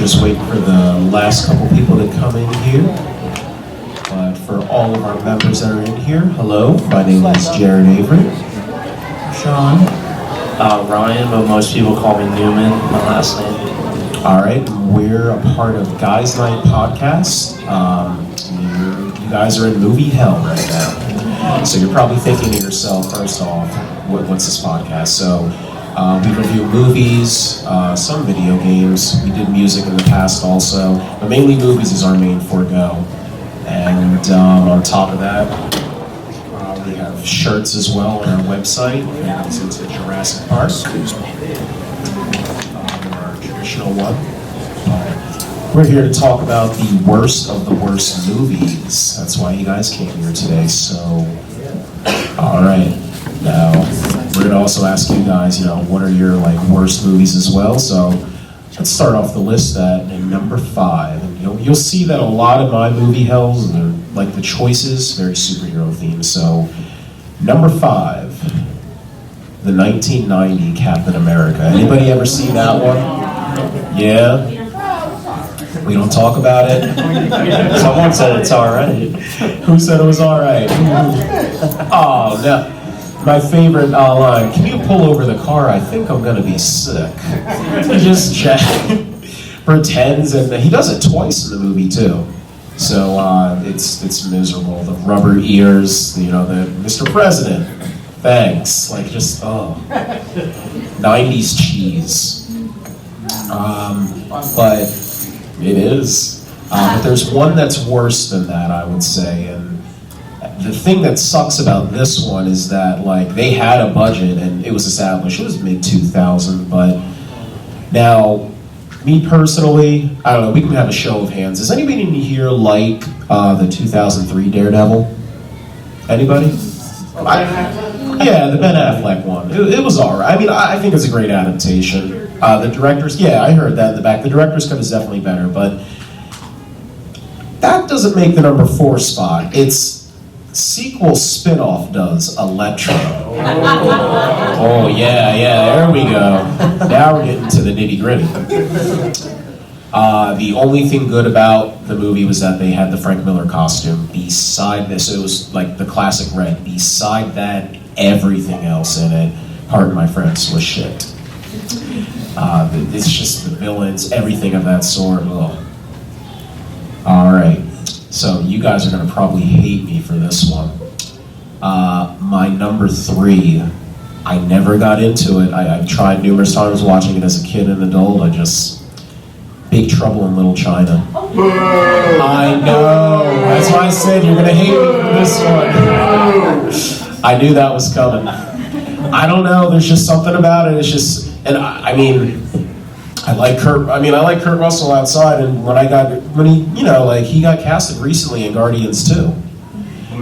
just waiting for the last couple people to come in here. But for all of our members that are in here, hello, my name is Jared Avery. Sean. Ryan, but most people call me Newman, my last name. All right, we're a part of Guys Night podcast. You guys are in movie hell right now. So you're probably thinking to yourself, first off, what's this podcast? So we review movies, some video games. We did music in the past also, but mainly movies is our main forego. And on top of that, we have shirts as well on our website. It's into Jurassic Park. Our traditional one. We're here to talk about the worst of the worst movies. That's why you guys came here today. So, all right. Now, we're going to also ask you guys, what are your worst movies as well? So, let's start off the list at number 5. And you'll see that a lot of my movie hells are the choices, very superhero themed. So, number 5, the 1990 Captain America. Anybody ever seen that one? Yeah? We don't talk about it? Someone said it's alright. Who said it was alright? Oh, no. My favorite line, can you pull over the car? I think I'm gonna be sick. He just pretends, and he does it twice in the movie too. So it's miserable. The rubber ears, the Mr. President, thanks. 90s cheese. But it is. But there's one that's worse than that, I would say. And the thing that sucks about this one is that they had a budget and it was established. It was mid-2000, but now, me personally, I don't know, we can have a show of hands. Does anybody in here like the 2003 Daredevil? Anybody? Yeah, the Ben Affleck one. It was alright. I mean, I think it's a great adaptation. The directors, yeah, I heard that in the back. The director's cut is definitely better, but that doesn't make the number 4 spot. It's sequel spin-off does, Elektra. Oh, yeah, there we go. Now we're getting to the nitty-gritty. The only thing good about the movie was that they had the Frank Miller costume. Beside this, it was the classic red. Beside that, everything else in it, pardon my French, was shit. It's just the villains, everything of that sort. Ugh. All right. So you guys are going to probably hate me for this one. My number 3, I never got into it. I've tried numerous times watching it as a kid and adult. Big Trouble in Little China. I know. That's why I said you're going to hate me for this one. I knew that was coming. I don't know. There's just something about it. It's just, and I like Kurt Russell outside, and he got casted recently in Guardians 2.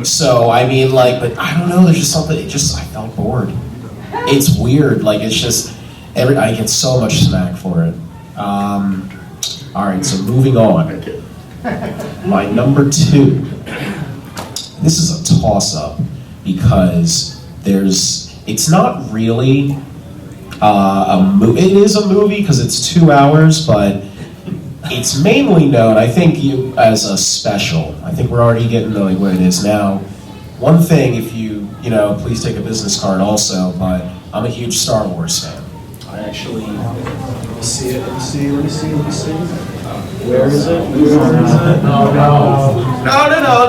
So, but I don't know, there's just something, I felt bored. It's weird, it's just, I get so much smack for it. Alright, so moving on. My number 2. This is a toss-up, because it's not really it is a movie because it's 2 hours, but it's mainly known, I think, as a special. I think we're already getting to what it is now. One thing, if you please take a business card also, but I'm a huge Star Wars fan. I actually, let me see. Where is it?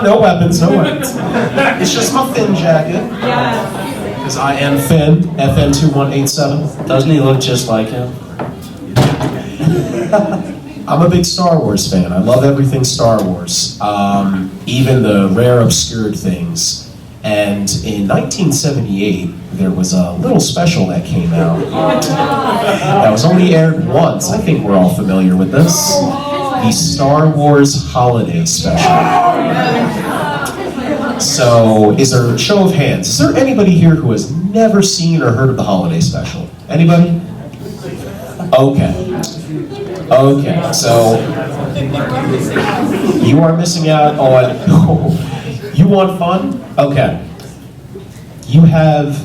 No weapons. It's just my Finn jacket. Yeah. Because I am Finn, FN2187. Doesn't he look just like him? I'm a big Star Wars fan. I love everything Star Wars, even the rare, obscured things. And in 1978, there was a little special that came out that was only aired once. I think we're all familiar with this. The Star Wars Holiday Special. So, is there a show of hands? Is there anybody here who has never seen or heard of the Holiday Special? Anybody? Okay, so you are missing out on, you want fun? Okay. You have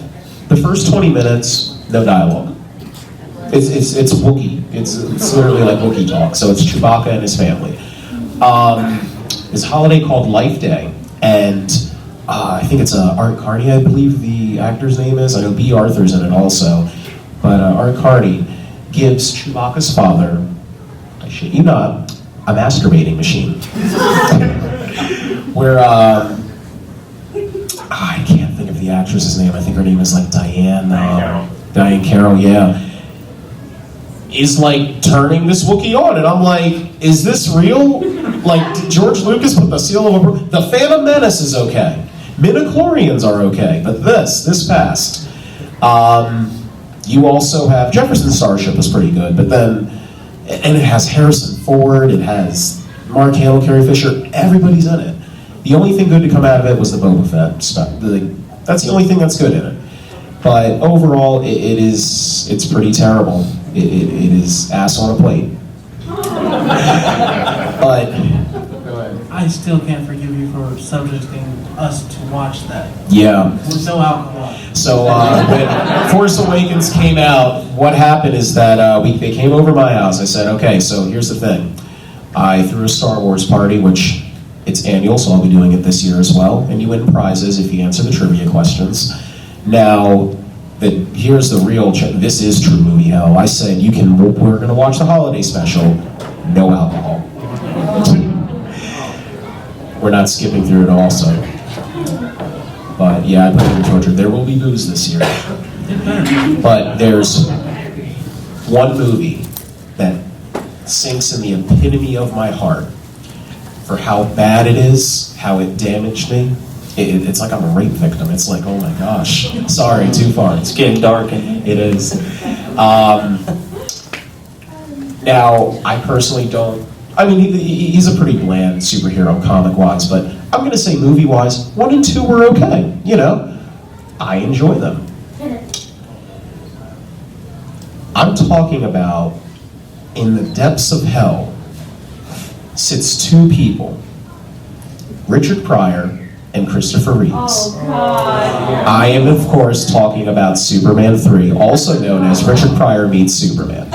the first 20 minutes, no dialogue. It's Wookiee. It's literally like Wookiee talk. So it's Chewbacca and his family. It's a holiday called Life Day, and I think it's Art Carney, I believe the actor's name is. I know B. Arthur's in it also, but Art Carney gives Chewbacca's father, I shit you not, a masturbating machine. Where I can't think of the actress's name. I think her name is like Diane Carroll, yeah. Is like turning this Wookiee on, and I'm like, is this real? Like, did George Lucas put the seal of approval? The Phantom Menace is okay. Midichlorians are okay, but this passed. You also have Jefferson Starship was pretty good, but then, and it has Harrison Ford, it has Mark Hamill, Carrie Fisher, everybody's in it. The only thing good to come out of it was the Boba Fett stuff. That's the only thing that's good in it. But overall, it's pretty terrible. It is ass on a plate. But I still can't forgive you for subjecting us to watch that. yeah. With no alcohol. So when Force Awakens came out, what happened is that they came over my house. I said, okay, so here's the thing. I threw a Star Wars party, which it's annual, so I'll be doing it this year as well. And you win prizes if you answer the trivia questions. Now, here's the real. This is true movie hell. I said we're going to watch the holiday special. No alcohol. We're not skipping through it also. But yeah, I put it in torture. There will be booze this year. But there's one movie that sinks in the epitome of my heart for how bad it is, how it damaged me. It's like I'm a rape victim. It's like, oh my gosh. Sorry, too far. It's getting dark in here. It is. Now, I personally don't. I mean, he's a pretty bland superhero comic-wise, but I'm going to say movie-wise, 1 and 2 were okay. You know, I enjoy them. I'm talking about in the depths of hell sits 2 people, Richard Pryor and Christopher Reeves. Oh, God. I am, of course, talking about Superman 3, also known as Richard Pryor Meets Superman.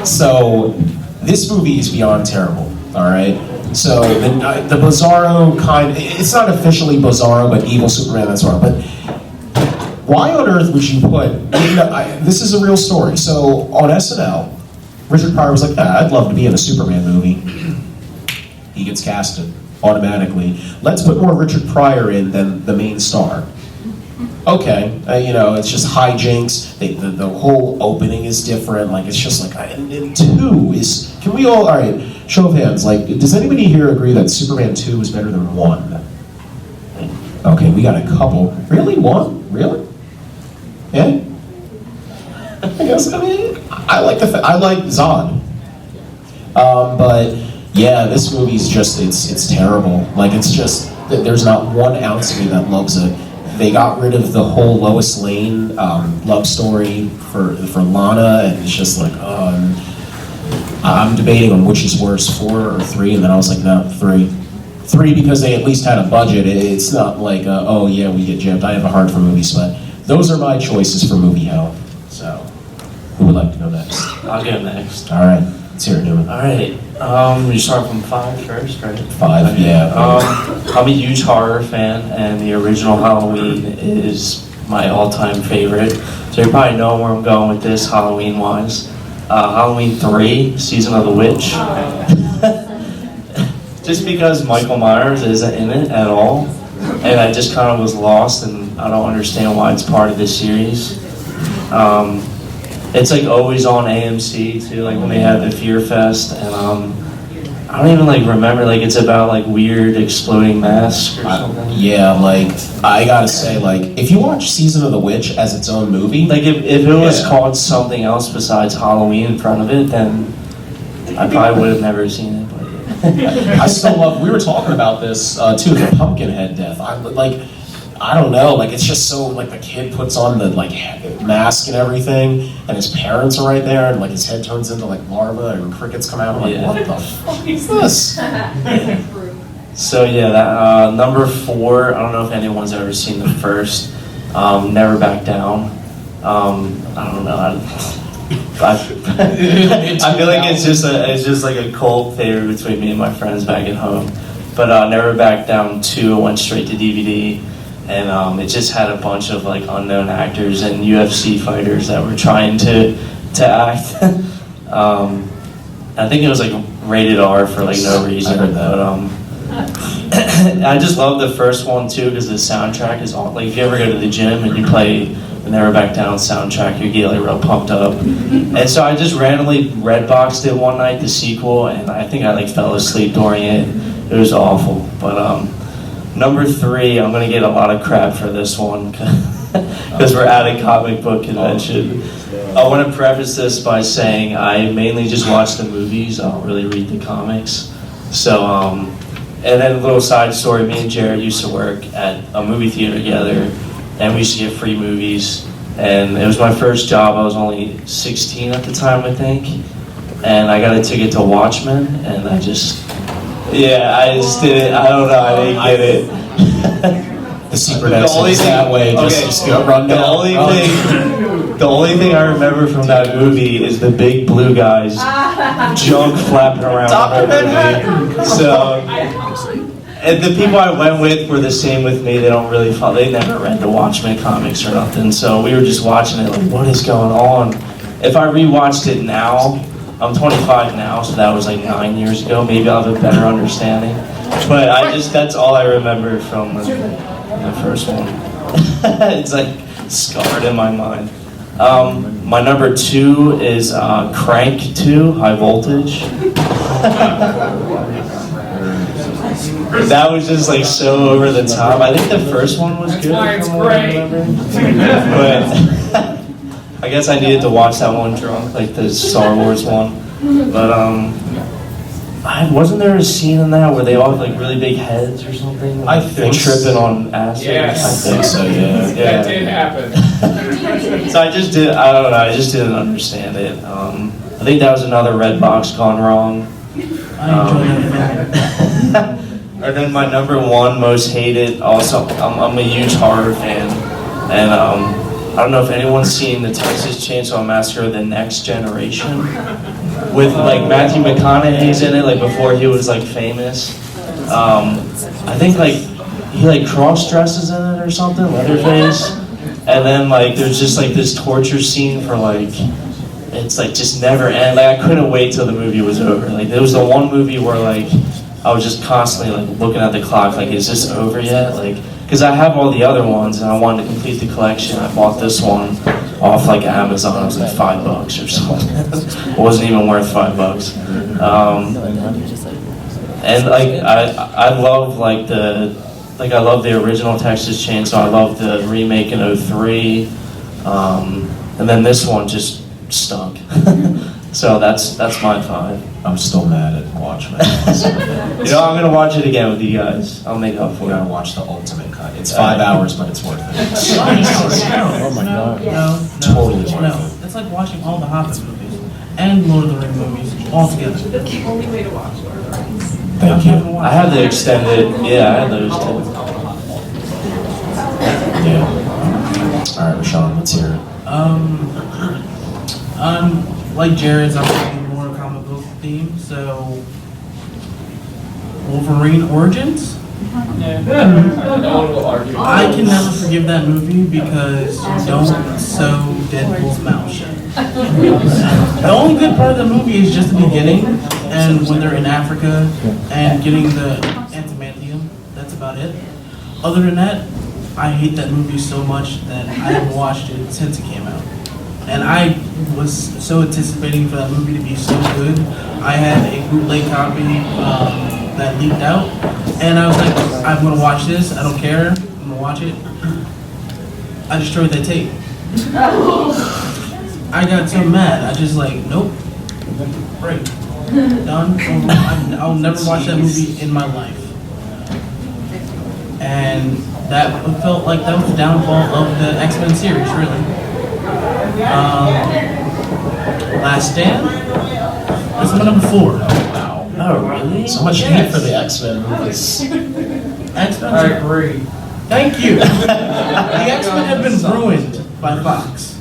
So, this movie is beyond terrible, all right? So, the Bizarro it's not officially Bizarro, but evil Superman, that's wrong. But why on earth would you put, this is a real story. So, on SNL, Richard Pryor was like, I'd love to be in a Superman movie. He gets casted automatically. Let's put more Richard Pryor in than the main star. Okay, it's just hijinks. The whole opening is different. Like, it's just like, and 2 is, can we all right, show of hands, like, does anybody here agree that Superman 2 is better than 1? Okay, we got a couple. Really? 1? Really? Yeah? I guess, I like Zod. But yeah, this movie's just, it's terrible. Like, it's just, there's not 1 ounce of me that loves it. They got rid of the whole Lois Lane love story for Lana, and it's just like, I'm debating on which is worse, 4 or 3, and then I was like, no, 3. 3 because they at least had a budget. It's not like, oh yeah, we get gypped. I have a heart for movies, but those are my choices for movie hell. So, who would like to go next? I'll go next. All right, let's hear it, Newman. All right. You start from 5 first, right? 5, Okay. yeah. I'm a huge horror fan, and the original Halloween is my all-time favorite. So you probably know where I'm going with this, Halloween-wise. Halloween 3, Season of the Witch. Just because Michael Myers isn't in it at all, and I just kind of was lost, and I don't understand why it's part of this series. It's like always on AMC too, like when they have the Fear Fest, and I don't even like remember, like it's about like weird exploding masks or something. Yeah, like, I gotta say, like, if you watch Season of the Witch as its own movie, Like if it was called something else besides Halloween in front of it, then I probably would have never seen it. But I still love, we were talking about this too, the Pumpkinhead death. I don't know, like, it's just so, like, the kid puts on the, like, mask and everything, and his parents are right there, and, like, his head turns into, like, larva, and crickets come out. I'm like, Yeah. what the fuck is this? So yeah, that number 4. I don't know if anyone's ever seen the first. Never Back Down. I don't know. I feel like it's just like a cult favorite between me and my friends back at home. But Never Back Down 2 went straight to DVD, and it just had a bunch of like unknown actors and UFC fighters that were trying to act. I think it was like rated R for like no reason. I heard that. But I just love the first one too because the soundtrack is all like if you ever go to the gym and you play the Never Back Down soundtrack, you get like real pumped up. And so I just randomly Redboxed it one night, the sequel, and I think I like fell asleep during it. It was awful. But number 3, I'm gonna get a lot of crap for this one because we're at a comic book convention. I want to preface this by saying I mainly just watch the movies. I don't really read the comics. So, and then a little side story, me and Jared used to work at a movie theater together, and we used to get free movies. And it was my first job. I was only 16 at the time, I think. And I got a ticket to Watchmen, and I just didn't, I don't know, I didn't get it. The secret exit is that way. Just go run down. The only thing I remember from that movie is the big blue guys junk flapping around in that movie. So, and the people I went with were the same with me. They don't really follow. They never read the Watchmen comics or nothing. So we were just watching it like, what is going on? If I rewatched it now, I'm 25 now, so that was like 9 years ago. Maybe I'll have a better understanding. But that's all I remember from the first one. It's like scarred in my mind. My number 2 is Crank 2, High Voltage. That was just like so over the top. I think the first one was good. It's great. But I guess I needed to watch that one drunk, like the Star Wars one. But wasn't there a scene in that where they all have like really big heads or something? I They're think tripping on acid. Yes. I think so, yeah. That did happen. So I don't know, I just didn't understand it. I think that was another Redbox gone wrong. I enjoyed that. And then my number 1 most hated, also, I'm a huge horror fan. And I don't know if anyone's seen the Texas Chainsaw Massacre: The Next Generation. With like Matthew McConaughey's in it, like before he was like famous. I think like he like cross dresses in it or something, Leatherface. And then like there's just like this torture scene for like it's like just never end. Like I couldn't wait till the movie was over. Like there was the one movie where like I was just constantly like looking at the clock, like is this over yet? Like because I have all the other ones and I wanted to complete the collection. I bought this one off like Amazon. It was like $5 or something. It wasn't even worth $5. And like I love like I love the original Texas Chainsaw. I love the remake in '03, and then this one just stunk. So that's my 5. I'm still mad at Watchmen. You know, I'm gonna watch it again with you guys. I'll make up for We're it. gonna watch the ultimate cut. It's 5 hours, but it's worth it. Oh my God. No, Totally worth no. it. It's like watching all the Hobbit movies and Lord of the Rings movies all together. That's the only way to watch Lord of the Rings. Thank you. I have the extended. Yeah, I have those too. Yeah. All right, Rashawn, let's hear it. Like Jared's, I'm thinking more comic book theme, so Wolverine Origins. No one will argue. I can never forgive that movie because you don't sew Deadpool's mouth shut. The only good part of the movie is just the beginning and when they're in Africa and getting the antimantium. That's about it. Other than that, I hate that movie so much that I haven't watched it since it came out. And I was so anticipating for that movie to be so good. I had a bootleg copy that leaked out, and I was like, I'm gonna watch this. I don't care. I'm gonna watch it. I destroyed that tape. I got so mad. I just like, nope. Break. Done. I'll never watch that movie in my life. And that felt like that was the downfall of the X-Men series, really. Last Stand. That's my number 4. Wow. Oh, really? So much hate for the X-Men movies. X-Men. I agree. Thank you. The X-Men have been ruined by Fox.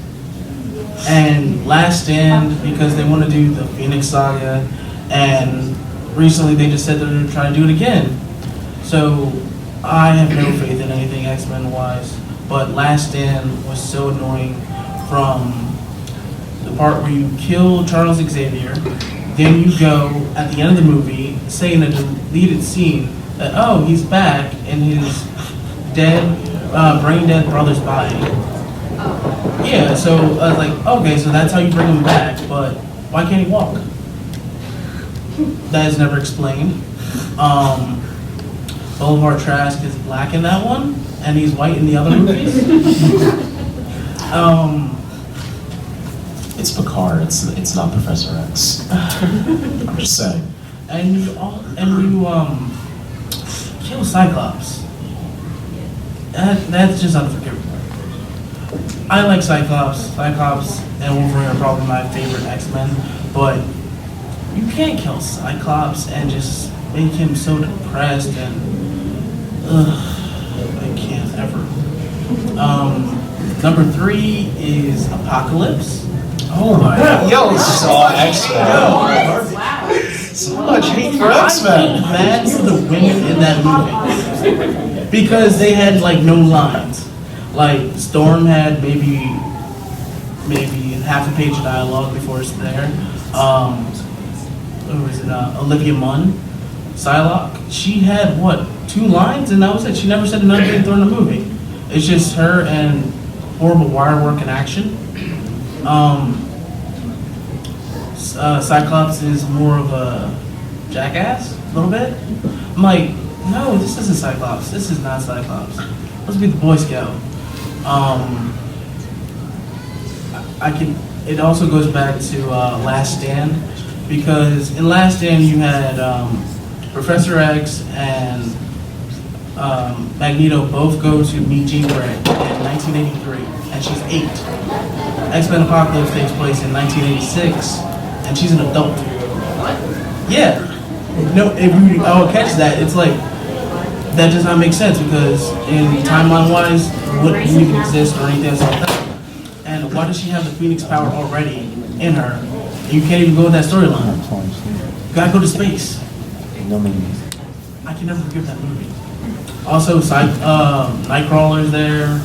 And Last Stand, because they want to do the Phoenix Saga, and recently they just said they're going to try to do it again. So I have no faith in anything X-Men wise, but Last Stand was so annoying from the part where you kill Charles Xavier, then you go at the end of the movie, say in a deleted scene that, oh, he's back in his brain dead brother's body. Yeah, so I was like, okay, so that's how you bring him back, but why can't he walk? That is never explained. Boulevard Trask is black in that one, and he's white in the other movies. It's Picard. It's not Professor X. I'm just saying. And you kill Cyclops. That's just unforgivable. I like Cyclops. Cyclops and Wolverine are probably my favorite X-Men, but you can't kill Cyclops and just make him so depressed and I can't ever. Number 3 is Apocalypse. Oh my God. Yo, saw X-Men. So much hate for I X-Men. feel bad for the women in that movie because they had like no lines. Like Storm had maybe half a page of dialogue before it's there. Who was it? Olivia Munn, Psylocke. She had what, 2 lines, and that was it. She never said another thing during the movie. It's just her and horrible wire work and action. Cyclops is more of a jackass, a little bit. I'm like, no, this isn't Cyclops. This is not Cyclops. Let's be the Boy Scout. It also goes back to Last Stand, because in Last Stand you had Professor X and Magneto both go to meet Jean Grey in 1983, and she's 8. X-Men Apocalypse takes place in 1986, and she's an adult. Yeah. No, if you catch that, it's like, that does not make sense, because in timeline-wise, wouldn't even exist or anything else like that. And why does she have the Phoenix power already in her? You can't even go with that storyline. You gotta go to space. I can never forgive that movie. Also, Nightcrawler's there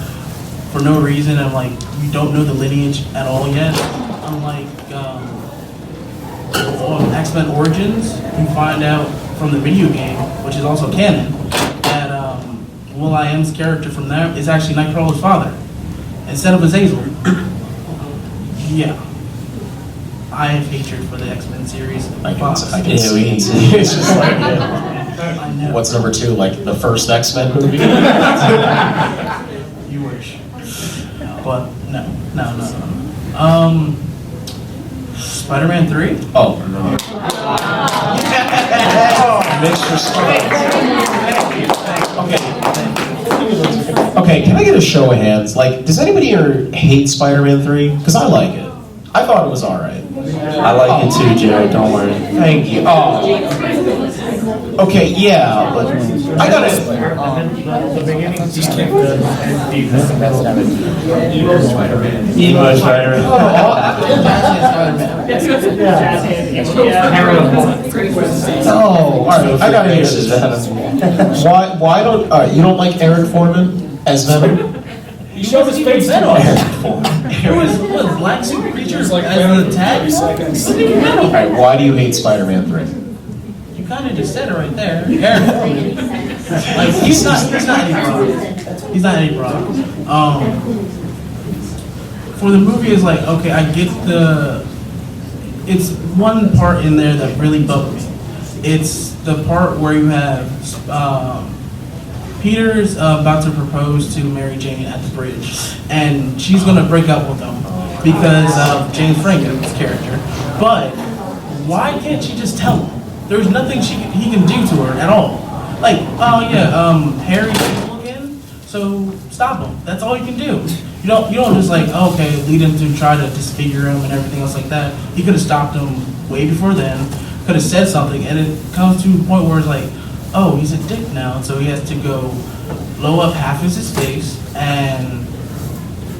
for no reason. I'm like, you don't know the lineage at all yet. Unlike X-Men Origins, you find out from the video game, which is also canon, that Will.i.am's character from there is actually Nightcrawler's father, instead of Azazel. Yeah. I have hatred for the X-Men series. I can see. we see. It's just like, yeah. I know. What's number 2? Like the first X-Men movie? You wish. But no. Spider-Man 3? Oh, no. Mixture Okay, can I get a show of hands? Like, does anybody here hate Spider-Man 3? Because I like it. I thought it was alright. I like it too, Jared. Don't worry. Thank you. Oh. Okay, yeah, but I gotta. The beginning just kept good. Emo Spider-Man. Oh, alright, I gotta hear this. Why don't, you don't like Eric Foreman as Venom? You showed his face Venom. Foreman. It was what, black suit creatures like as the tag? Alright, why do you hate Spider-Man 3? You kind of just said it right there. Eric. Like, he's not any problem. He's not any problem. For the movie, is like, okay, I get it's one part in there that really bugged me. It's the part where you have Peter's about to propose to Mary Jane at the bridge, and she's gonna break up with him because of James Franco's character. But why can't she just tell him? There's nothing he can do to her at all. Like, oh yeah, Harry's evil again, so stop him. That's all you can do. You don't just like, oh, okay, lead him to try to disfigure him and everything else like that. He could have stopped him way before then. Could have said something, and it comes to a point where it's like, oh, he's a dick now, so he has to go blow up half of his face, and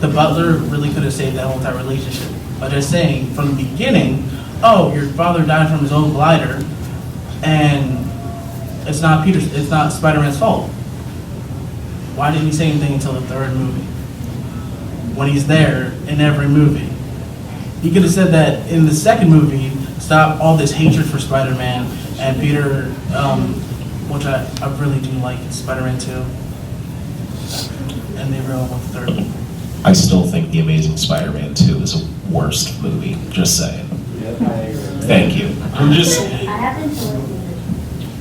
the butler really could have saved that whole entire relationship. But they're saying from the beginning, oh, your father died from his own glider, and it's not Spider-Man's fault. Why didn't he say anything until the third movie? When he's there in every movie. He could have said that in the second movie, stop all this hatred for Spider-Man, and Peter, which I really do like, Spider-Man 2. And they really want the third one. I still think The Amazing Spider-Man 2 is a worst movie. Just saying. Thank you. I'm just.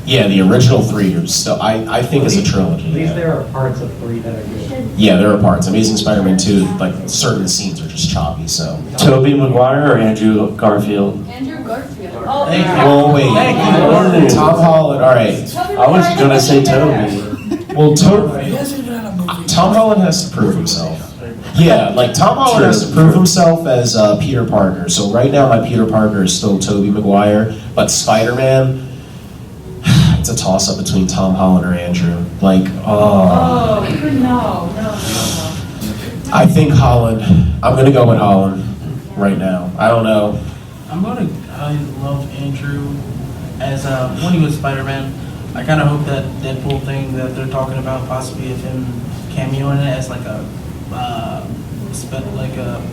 Yeah, the original 3 are still. I think it's a trilogy. At least Yeah. there are parts of 3 that are good. Yeah, there are parts. Amazing Spider-Man 2, like certain scenes are just choppy. So. Tobey Maguire or Andrew Garfield? Andrew Garfield. Thank you. Oh wait. Thank you. Tom Holland. All right. I was gonna say Tobey. Well, Tom Holland has to prove himself. Yeah, like Tom Holland has to prove himself as Peter Parker. So right now, my Peter Parker is still Tobey Maguire, but Spider-Man, it's a toss-up between Tom Holland or Andrew. Like, Oh, no. I think Holland. I'm gonna go with Holland right now. I don't know. I love Andrew as when he was Spider-Man. I kind of hope that Deadpool thing that they're talking about, possibly of him cameoing it as like a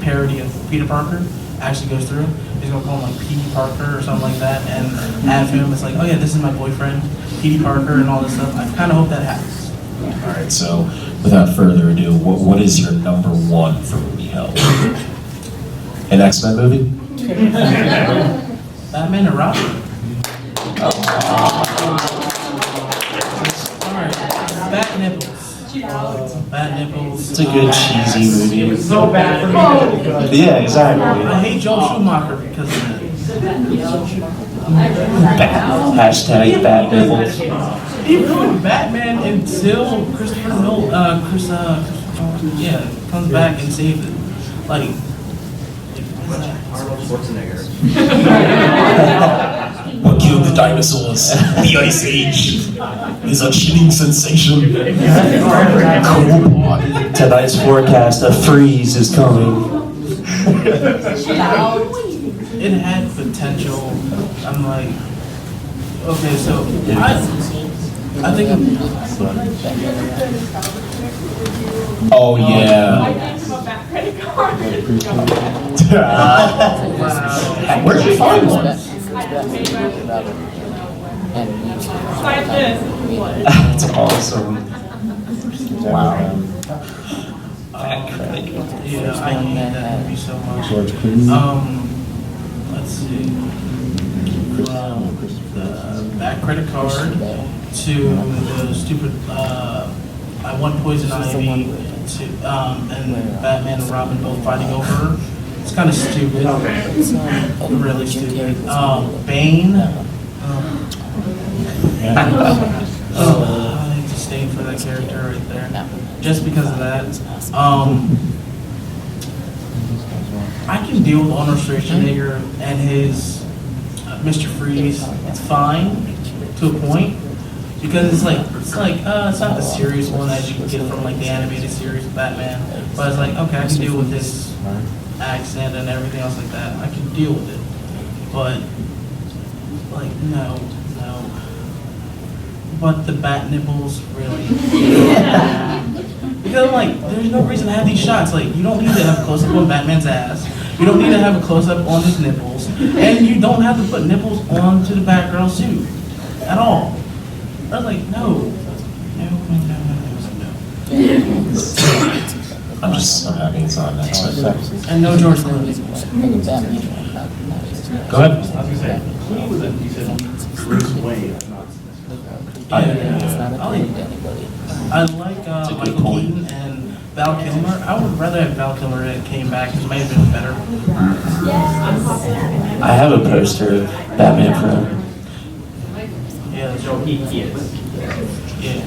parody of Peter Parker, actually goes through. He's gonna call him like Petey Parker or something like that, and have him. It's like, oh yeah, this is my boyfriend, Petey Parker, and all this stuff. I kind of hope that happens. All right. So, without further ado, what is your number 1 for movie hell? An X-Men movie? Batman and Robin. Sorry, Bat Nipples. Bat Nipples. It's a good cheesy movie. It's so bad for me. Because Yeah, exactly. I hate Joel Schumacher because of that. Hashtag bad nipples. Even Batman until Christopher Nolan, comes back and saves it. Like, Arnold Schwarzenegger. What killed the dinosaurs? The Ice Age is a chilling sensation. Cold body. Tonight's forecast, a freeze is coming. it had potential. I'm like, okay, so I think Oh I yeah. gave him a back credit card. Where'd you find one? I paid back. Like this. That's awesome. Wow. yeah, I hate that movie so much. Let's see. The back credit card to the stupid I want Poison Ivy to and Batman and Robin both fighting over her. It's kind of stupid. Really stupid. Bane. I disdain for that character right there. Just because of that. I can deal with Arnold Schwarzenegger and his Mr. Freeze. It's fine to a point because it's not the serious one as you can get from like the animated series of Batman. But it's like, okay, I can deal with this accent and everything else like that. I can deal with it. But like no. But the bat nipples, really? Because I'm like, there's no reason to have these shots. Like, you don't need to have a close-up on Batman's ass. You don't need to have a close-up on his nipples. And you don't have to put nipples onto the Batgirl suit. At all. I was like, no. I'm happy it's on next one. And no George Clooney. Go ahead. I was gonna say, who was it? You said Bruce Wayne. I like Michael Keaton and Val Kilmer. I would rather have Val Kilmer that came back. It might have been better. I have a poster of Batman for him. Yeah, yeah.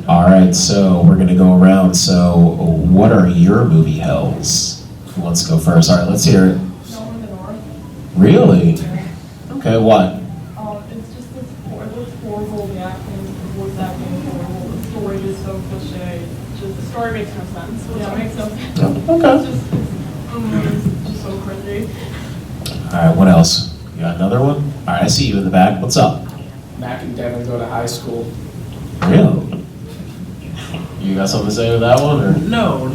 All right, so we're gonna go around. So, what are your movie hells? Who wants to go first? All right, let's hear it. No one in the north. Really? Okay, what? It's just this horrible, the acting, the voice acting is horrible, the story is so cliche. Just the story makes no sense. It makes no sense. Okay. It's It's just so cringy. All right, what else? You got another one? All right, I see you in the back. What's up? Mac and Devin go to high school. Really? You got something to say with that one, or? No,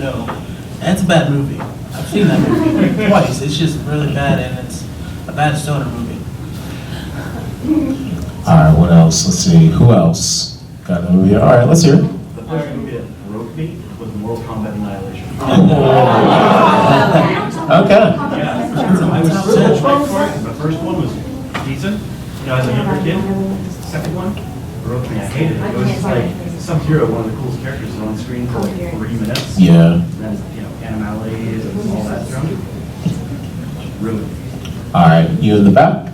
that's a bad movie. I've seen that movie twice. It's just really bad, and it's a bad stoner movie. All right, what else? Let's see. Who else got a movie? All right, let's hear it. The first movie that broke me was Mortal Kombat Annihilation. Okay. Yeah, I was really hyped for it. The first one was decent, you know, as a younger kid. The second one broke me. I hated it. It was like some hero, one of the coolest characters, is on screen for like 3 minutes. Yeah. And then, you know, animales and all that junk. Really. All right, you in the back?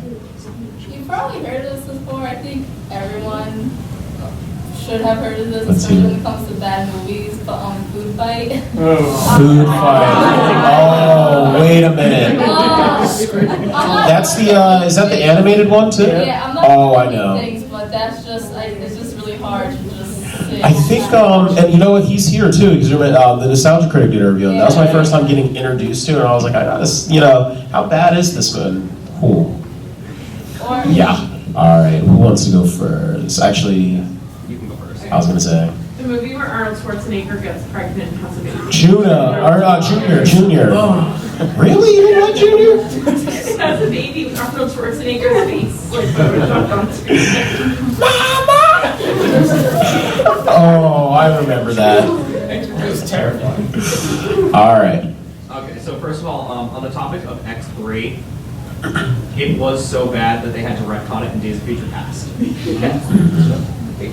You've probably heard of this before. I think everyone should have heard of this, Let's especially hear when it. it comes to bad movies. But Food Fight. Food fight. Oh, wait a minute. That's the, is that the animated one too? Yeah, I'm not Oh, I saying know. things, but that's just, it's just really hard to just sit. I think, and you know what, he's here too, because the Nostalgia Critic did a review, and that was my first time getting introduced to it, and I was like, I gotta, you know, how bad is this one? Cool. Or, Yeah. All right, who wants to go first? Actually, You can go first. I was gonna say, The movie where Arnold Schwarzenegger gets pregnant and has a baby. Junior. Oh, Really? You don't like Junior? Has a baby with Arnold Schwarzenegger's face. Like, photoshopped on screen. Oh, I remember that. It was terrifying. All right. Okay, so first of all, on the topic of X3, it was so bad that they had to retcon it in Days of Future Past. They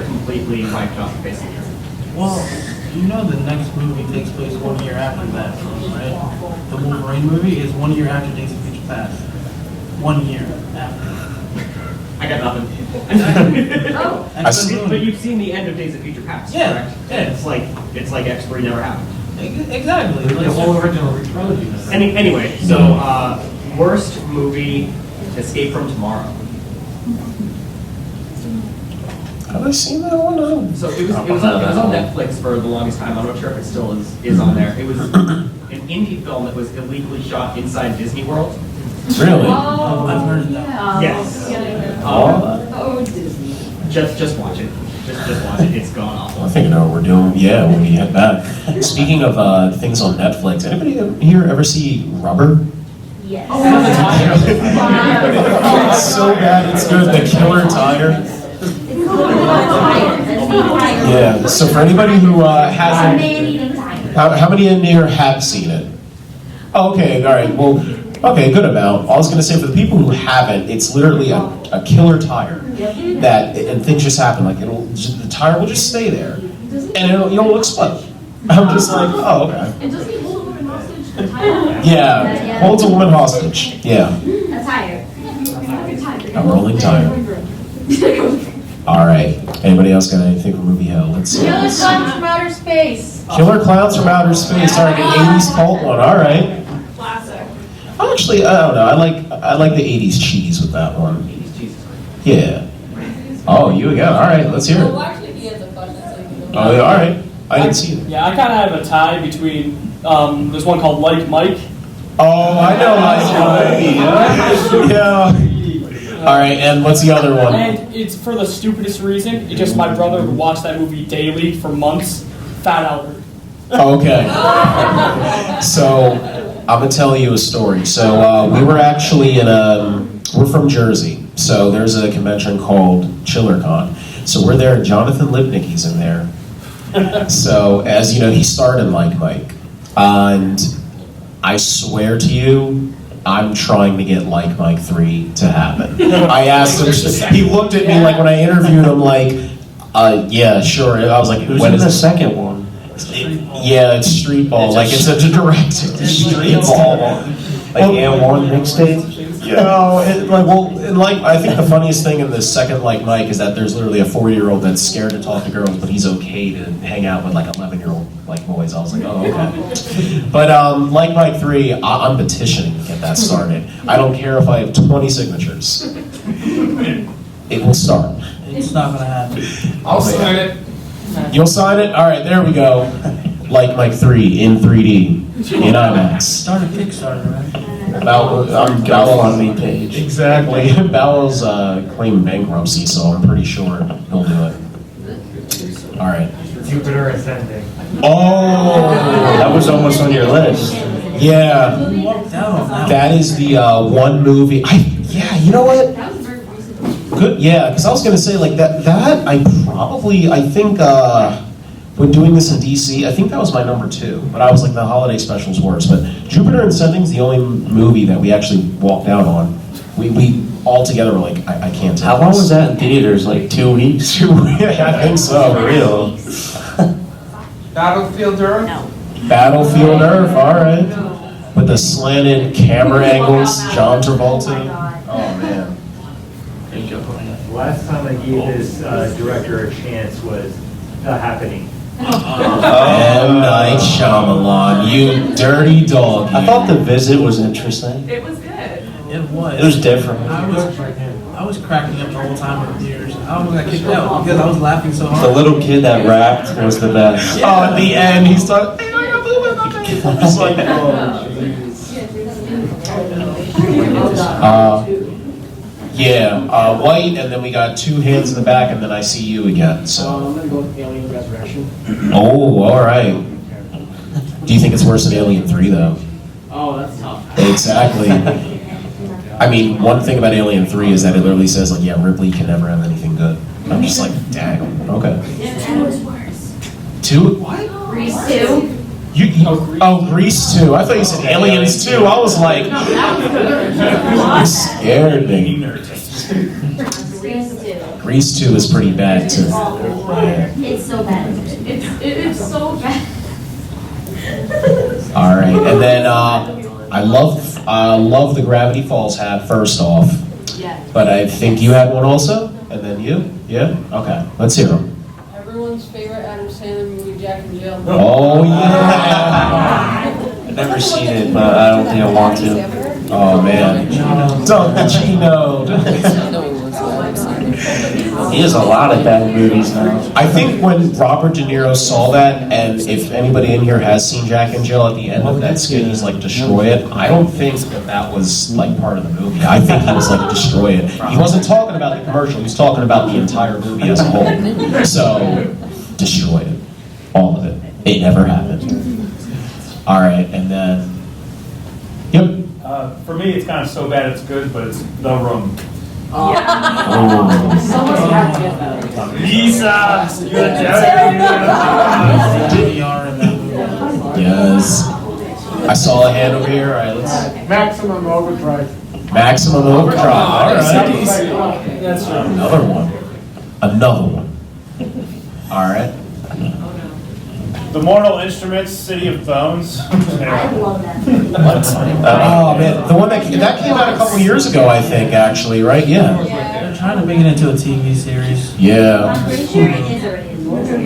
completely wiped off the face of the earth. well, you know the next movie takes place 1 year after that, right? The Wolverine movie is 1 year after Days of Future Past. 1 year after. I got nothing. Oh, I see. But you've seen the end of Days of Future Past, Yeah, correct? yeah. It's like X3 never happened. Exactly. The whole original trilogy. Anyway, so worst movie, Escape from Tomorrow. Have I seen that one? No. So it was on Netflix for the longest time. I'm not sure if it still is on there. It was an indie film that was illegally shot inside Disney World. Really? I've heard of that. Yes. Oh, Disney. Just watch it. Just watch it. It's gone awful. I think I know what we're doing. Yeah, when we head back. Speaking of things on Netflix, anybody here ever see Rubber? Yes. It's so bad, it's good. The Killer Tire. Yeah. So for anybody who hasn't, how many in here have seen it? Oh, okay. All right. Well, okay. Good amount. I was going to say for the people who haven't, it's literally a killer tire that, and things just happen. Like the tire will just stay there, and it'll explode. I'm just like, oh, okay. and doesn't he hold a woman hostage? The tire? Yeah. Holds a woman hostage. Yeah. A tire. A rolling tire. All right. Anybody else got anything from movie hell? Let's see. Killer Clowns from Outer Space. Killer Clowns from Outer Space. All right, an 80s cult one. All right. Classic. Actually, I don't know. I like the 80s cheese with that one. Yeah. Oh, you again. All right, let's hear Well, it. actually, he has a question, so you can go. Oh, yeah, all right. I didn't see it. Yeah, I kind of have a tie between, there's one called Like Mike. Oh, I know Like Mike. Yeah. All right, and what's the other one? And it's for the stupidest reason. It's just my brother would watch that movie daily for months. Fat Albert. Okay. So, I'm gonna tell you a story. So, we were actually we're from Jersey. So there's a convention called ChillerCon. So we're there, and Jonathan Lipnicki's in there. So, as you know, he starred in Like Mike. And I swear to you, I'm trying to get Like Mike 3 to happen. I asked him, he looked at me like when I interviewed him, like, yeah, sure. I was like, Who's when in is the second one? Yeah, it's street ball. Like it's a direct street ball. Like AM1 mixtape? You know, I think the funniest thing in the second Like Mike is that there's literally a 40-year-old that's scared to talk to girls, but he's okay to hang out with like 11-year-old like boys. I was like, oh, okay. But Like Mike 3, I'm petitioning to get that started. I don't care if I have 20 signatures. It will start. It's not gonna happen. I'll sign it. You'll sign it? All right, there we go. Like Mike 3 in 3D. in IMAX. Start a Kickstarter, right? I'm GoFundMe page. Exactly. Bowell's claiming bankruptcy, so I'm pretty sure he'll do it. All right. Jupiter Ascending. Oh, That was almost on your list. yeah. Who walked out on that? That is the one movie. Yeah, you know what? That was very recent. Good. Yeah, because I was gonna say like that. I think when doing this in DC, I think that was my number 2. But I was like the holiday specials works. But Jupiter Ascending's the only movie that we actually walked out on. We all together were like, I can't. How long was that in theaters? Like 2 weeks? Yeah, I think so. For real. Battlefield Earth? No. Battlefield Earth. All right. With the slanted camera angles, John Travolta. Oh man. Last time I gave this director a chance was The Happening. M. Night Shyamalan, you dirty dog. I thought The Visit was interesting. It was good. It was. It was different. I was cracking up the whole time in the theaters. I almost got kicked out because I was laughing so The hard. little kid that rapped was the best. Oh, at the end, he's like, I'm just like, oh, white, and then we got 2 hands in the back, and then I see you again. So. I'm gonna go with Alien Resurrection. Oh, all right. Do you think it's worse than Alien 3, though? Oh, that's tough. Exactly. I mean, one thing about Alien 3 is that it literally says, like, yeah, Ripley can never have anything good. I'm just like, dang, okay. 2 was worse. 2? What? Grease 2. Grease 2. I thought you said Aliens 2. I was like, you scared me. Grease 2. Grease 2 is pretty bad, too. It's so bad. It's so bad. All right, and then I love the Gravity Falls hat, first off. Yeah. But I think you had one also? And then you? Yeah? Okay, let's hear them. Everyone's favorite Adam Sandler movie, Jack and Jill. Oh, yeah. I've never seen it, but I don't think I want to. Oh, man. Don't Gino. He has a lot of bad movies now. I think when Robert De Niro saw that, and if anybody in here has seen Jack and Jill, at the end of that skit, he's like, destroy it. I don't think that was like part of the movie. I think he was like, destroy it. He wasn't talking about the commercial, he was talking about the entire movie as a whole. So, destroy it. All of it. It never happened. All right, and then, yep. For me, it's kind of so bad it's good, but it's The Room. Lisa! DVR in that movie. Yes. I saw a hand over here. All right, let's. Maximum Overdrive. Maximum Overdrive. All right. That's right. Another one. Another one. All right. The Mortal Instruments, City of Bones. I love that. Oh man, the one that came out a couple years ago, I think, actually, right? Yeah. They're trying to make it into a TV series. Yeah. I'm pretty sure it is already.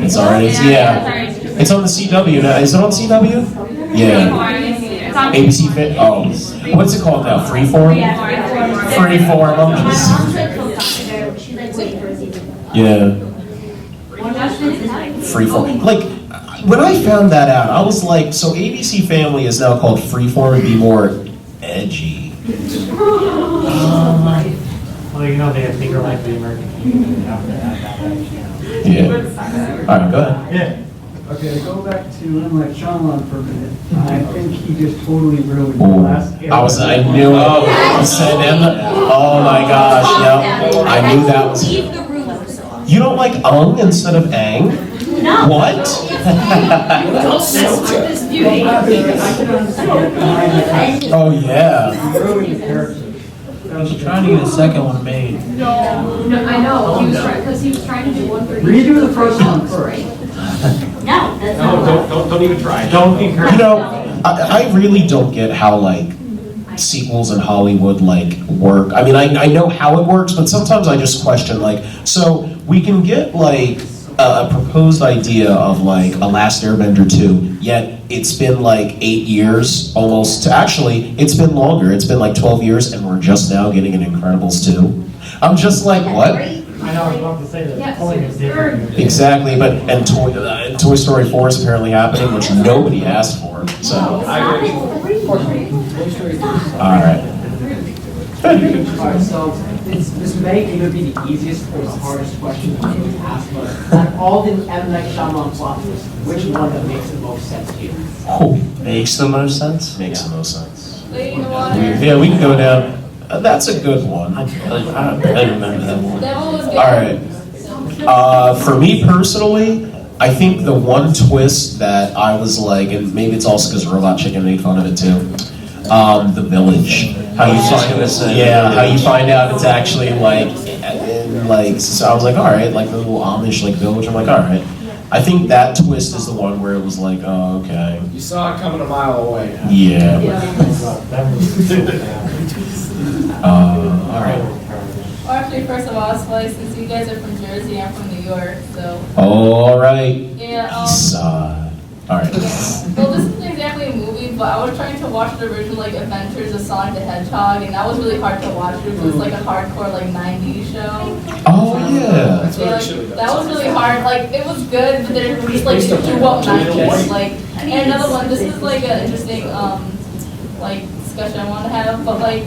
It's already. Yeah. It's on the CW now. Is it on CW? Yeah. It's on ABC Fit. Oh, what's it called now? Freeform. Freeform. I'm My just. mom said from Dr. Bear, she's like waiting for a season. Yeah. One husband is like. Freeform. Like, when I found that out, I was like, so ABC Family is now called Freeform to be more edgy. Well, you know, they have Finger Like the American Community after that. Yeah. All right, go ahead. Yeah. Okay, to go back to M. Night Shyamalan for a minute, I think he just totally ruined the Ooh. last I knew it. You said oh my gosh, yeah. I knew that was. Leave the room. You don't like instead of ang? No. What? That's this beauty. Oh yeah. He ruined the character. I was trying to get a second one made. No, I know, he was trying, because he was trying to do one for each. Redo the first one first. No, that's not. Don't even try. Don't encourage. You know, I really don't get how like sequels in Hollywood like work. I mean, I know how it works, but sometimes I just question like, so we can get like a proposed idea of like a Last Airbender 2, yet it's been like 8 years almost. Actually, it's been longer. It's been like 12 years, and we're just now getting an Incredibles 2. I'm just like, what? I know, I was about to say that. Yes, Totally is different. Exactly, but and Toy Story 4 is apparently happening, which nobody asked for. So, all right. Alright, so this may either be the easiest or the hardest question to ask, but out of all the M. Night Shyamalan plots, which one that makes the most sense to you? Oh, Makes the most sense? makes the most sense. Lady in the Water. Yeah, we can go down. That's a good one. I remember that one. That one was good. All right. For me personally, I think the one twist that I was like, and maybe it's also because Robot Chicken made fun of it too, the village. How you how you find out it's actually like, so I was like, all right, like the little Amish like village. I'm like, all right. I think that twist is the one where it was like, oh, okay. You saw it coming a mile away. Yeah. All right. Well, actually, first of all, Slice, since you guys are from Jersey, I'm from New York, so. All right. Yeah, All right. well, this isn't exactly a movie, but I was trying to watch the original, like, Adventures of Sonic the Hedgehog, and that was really hard to watch because it's like a hardcore, like, 90s show. Oh, yeah. That was really hard. Like, it was good, but then it was like threw up 90s. Like, and another one. This is like an interesting, like discussion I want to have. But like,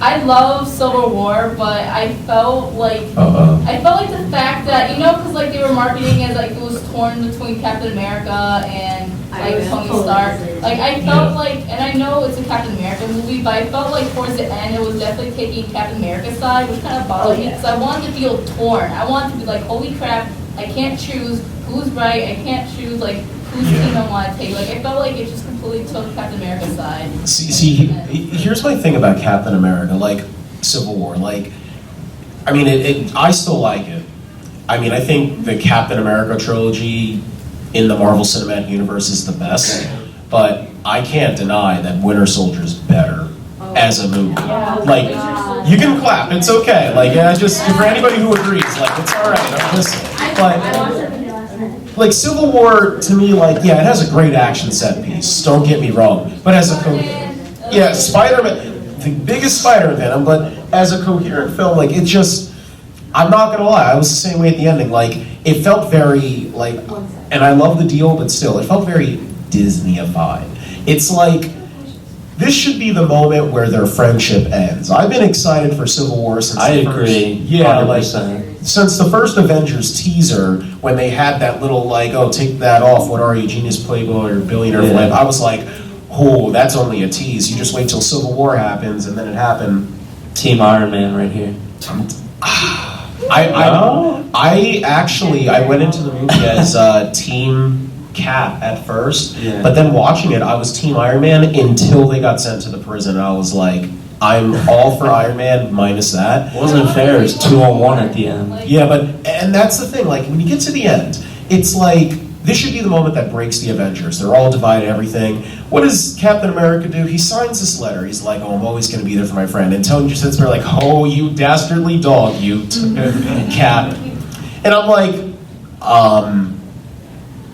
I love Civil War, but I felt like the fact that because like they were marketing as like it was torn between Captain America and like Tony Stark. Like I felt like, and I know it's a Captain America movie, but I felt like towards the end it was definitely taking Captain America's side, which kind of bothered me because I wanted to feel torn. I wanted to be like, holy crap, I can't choose who's right. I can't choose like whose team I want to take. Like I felt like it just completely took Captain America's side. See, here's my thing about Captain America, like Civil War. Like, I mean, I still like it. I mean, I think the Captain America trilogy in the Marvel Cinematic Universe is the best, but I can't deny that Winter Soldier's better as a movie. Like, you can clap, it's okay. Like, just for anybody who agrees, like, it's all right. I'm just like Civil War to me, like, yeah, it has a great action set piece. Don't get me wrong, but as a Spider-Man, the biggest Spider-Man fan, but as a coherent film, like, it just. I'm not gonna lie, I was the same way at the ending. Like, it felt very, like, and I love the deal, but still, it felt very Disney-ified. It's like, this should be the moment where their friendship ends. I've been excited for Civil War since I agree. Yeah, 100%. like, since the first Avengers teaser, when they had that little, like, oh, take that off, what are you, genius, playboy, or billionaire flip, I was like, oh, that's only a tease. You just wait till Civil War happens, and then it happened. Team Iron Man right here. I went into the movie as Team Cap at first, but then watching it, I was Team Iron Man until they got sent to the prison. And I was like, I'm all for Iron Man minus that. It wasn't fair. It was 2-on-1 at the end. Yeah, and that's the thing. Like, when you get to the end, it's like, this should be the moment that breaks the Avengers. They're all divided, everything. What does Captain America do? He signs this letter. He's like, oh, I'm always going to be there for my friend. And Tony just sits there like, oh, you dastardly dog, you Cap. And I'm like,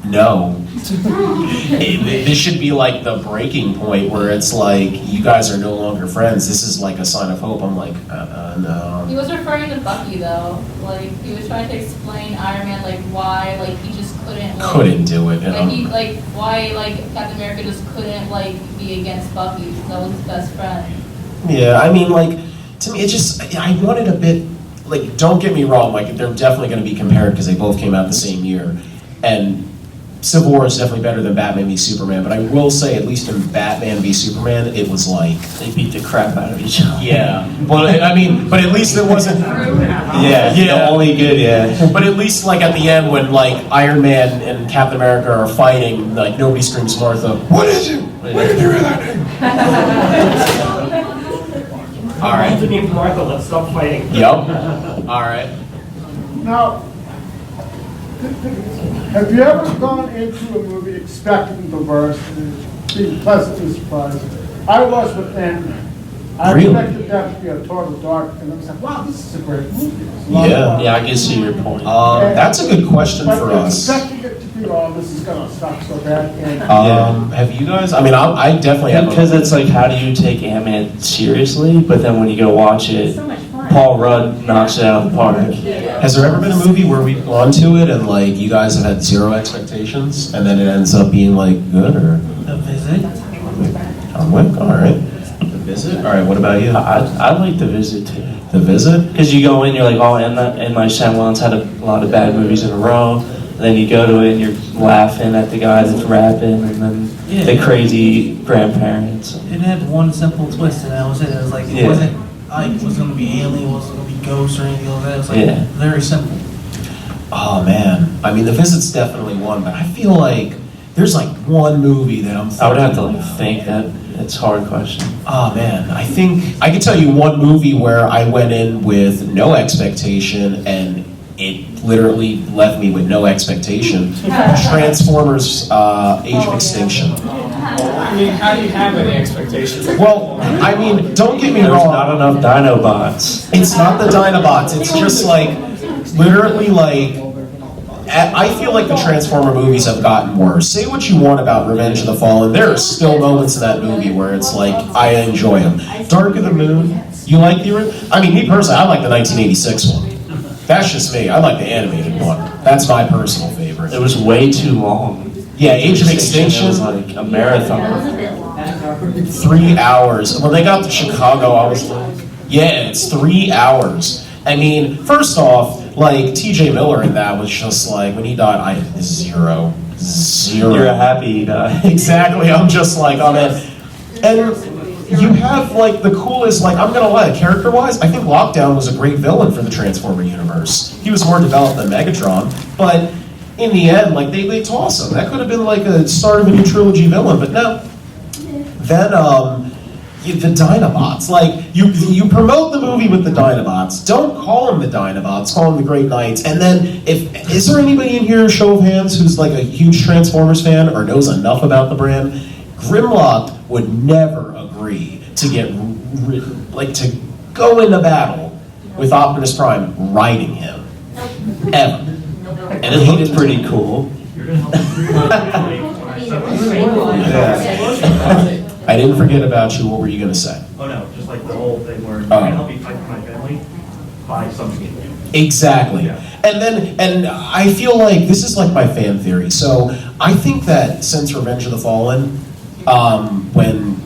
no. This should be like the breaking point where it's like, you guys are no longer friends. This is like a sign of hope. I'm like, no. He was referring to Bucky though. Like he was trying to explain Iron Man like why like he just couldn't do it. Like why like Captain America just couldn't like be against Bucky because that was his best friend. Yeah, I mean like to me it just I wanted a bit like don't get me wrong like they're definitely going to be compared because they both came out the same year and Civil War is definitely better than Batman v Superman, but I will say, at least in Batman v Superman, it was like... They beat the crap out of each other. Yeah. Well, I mean, but at least it wasn't... Yeah, only good, But at least, like, at the end, when, like, Iron Man and Captain America are fighting, like, nobody screams Martha, what is it? What did you really All right. Anthony and Martha, let's stop fighting. Yep. All right. Now, have you ever gone into a movie expecting the worst and being pleasantly surprised? I was with Ant-Man. I expected that to be a total dark, and I was like, wow, this is a great movie. Yeah, I can see your point. That's a good question for us. Expecting it to be, oh, this is going to suck so bad. Have you guys? I mean, I definitely have. Because it's like, how do you take Ant-Man seriously? But then when you go watch it, Paul Rudd knocks it out of the park. Has there ever been a movie where we've gone to it and like you guys have had zero expectations and then it ends up being like good or? The Visit. John Wick, all right. The Visit, all right. What about you? I like The Visit too. The Visit? Because you go in, you're like, oh, M. Night Shyamalan's had a lot of bad movies in a row. And then you go to it and you're laughing at the guy that's rapping and then the crazy grandparents. It had one simple twist, and that was it. It was like, it wasn't like it was going to be alien, it wasn't going to be ghosts or anything like that. It was like very simple. Oh man, I mean The Visit's definitely one, but I feel like there's like one movie that I'm thinking I would have to like think that. It's a hard question. Oh man, I think I could tell you one movie where I went in with no expectation and it literally left me with no expectation. Transformers Age of Extinction. I mean, how do you have any expectations? Well, I mean, don't get me There's wrong. not enough Dinobots. It's not the Dinobots. It's just like, literally like, I feel like the Transformer movies have gotten worse. Say what you want about Revenge of the Fallen, there are still moments in that movie where it's like, I enjoy them. Dark of the Moon, you like the, I mean, me personally, I like the 1986 one. That's just me. I like the animated one. That's my personal favorite. It was way too long. Yeah, Age of Extinction was like a marathon. 3 hours. When they got to Chicago, I was like, yeah, it's 3 hours. I mean, first off, like, T.J. Miller in that was just like, when he died, I had zero. You're happy he died. Exactly, I'm just like, oh man. And you have, like, the coolest, like, I'm gonna lie, character-wise, I think Lockdown was a great villain for the Transformer universe. He was more developed than Megatron, but in the end, like, they toss him. That could have been, like, a start of a new trilogy villain, but no. Then, the Dinobots. Like, you promote the movie with the Dinobots. Don't call them the Dinobots, call them the Great Knights. And then, is there anybody in here, show of hands, who's like a huge Transformers fan or knows enough about the brand? Grimlock would never agree to get, to go into battle with Optimus Prime riding him. Ever. And it looked pretty cool. I didn't forget about you. What were you going to say? Oh no, just like the whole thing where you're gonna help me fight for my family, buy something new. Exactly. Yeah. And I feel like this is like my fan theory. So I think that since Revenge of the Fallen, when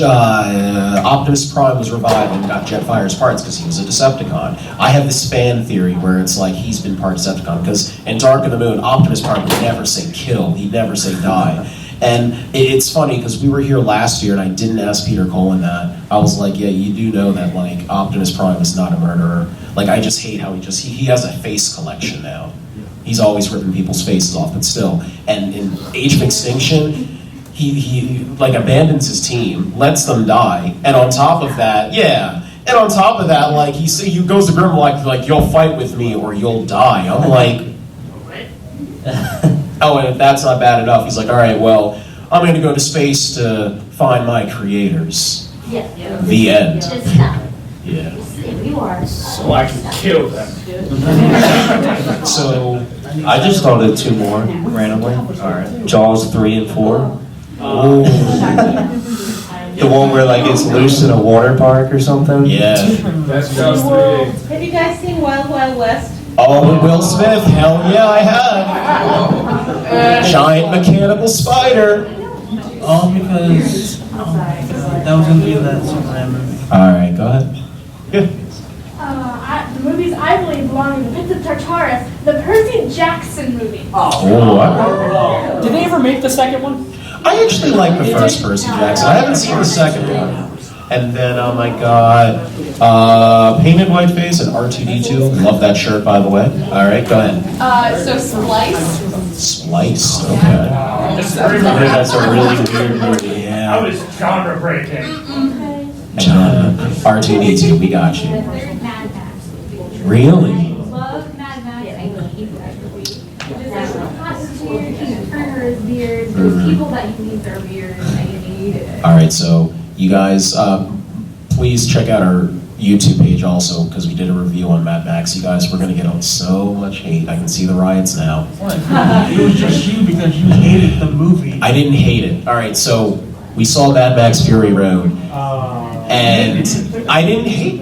Optimus Prime was revived and got Jetfire's parts because he was a Decepticon, I have this fan theory where it's like he's been part Decepticon, because in Dark of the Moon, Optimus Prime would never say kill, he'd never say die. And it's funny because we were here last year and I didn't ask Peter Cullen that. I was like, yeah, you do know that like Optimus Prime is not a murderer. Like, I just hate how he has a face collection now. He's always ripping people's faces off, but still. And in Age of Extinction, he like abandons his team, lets them die, and on top of that, like he goes to Grimlock like you'll fight with me or you'll die. I'm like, oh, and if that's not bad enough, he's like, all right, well, I'm going to go to space to find my creators. Yeah. The end. Just stop. Yeah. You are. So I can kill them. So I just thought of two more randomly. All right. Jaws 3 and 4. The one where like it's loose in a water park or something. yeah. That's Jaws 3D. Have you guys seen Wild Wild West? Oh, with Will Smith. Hell yeah, I have. Giant mechanical spider. All because that was going to be that Superman movie. All right, go ahead. Yeah. The movies I believe belong in the pits of Tartarus, the Percy Jackson movie. Oh, what? Did they ever make the second one? I actually like the first Percy Jackson. I haven't seen the second one. And then, oh my god, Painted White Face and R2-D2. Love that shirt, by the way. All right, go ahead. So Splice. Spliced, okay. That's a really weird movie. Yeah. was genre breaking. And R2-D2, we got you. Third Mad Max movie. Really? Love Mad Max. I hate that movie. There's costumes, Turner's beard, there's people that you need their beard. I hate it. All right, so you guys, please check out our YouTube page also, because we did a review on Mad Max. You guys, we're going to get on so much hate. I can see the riots now. It was just you because you hated the movie. I didn't hate it. All right, so we saw Mad Max Fury Road, and I didn't hate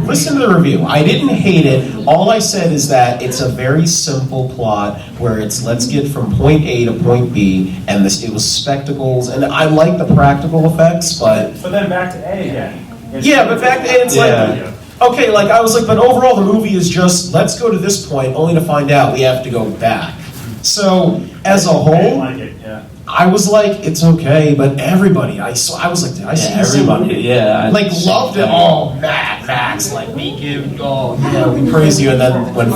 listen to the review. I didn't hate it. All I said is that it's a very simple plot where it's let's get from point A to point B, and it was spectacles, and I like the practical effects, but then back to A again. yeah, but back then it's like. Okay, like I was like, but overall the movie is just, let's go to this point only to find out we have to go back. So, as a whole, I was like, it's okay, but everybody, I was like, did I see everybody, movie? yeah. Like, loved it all, Max, like, we praise you, and then when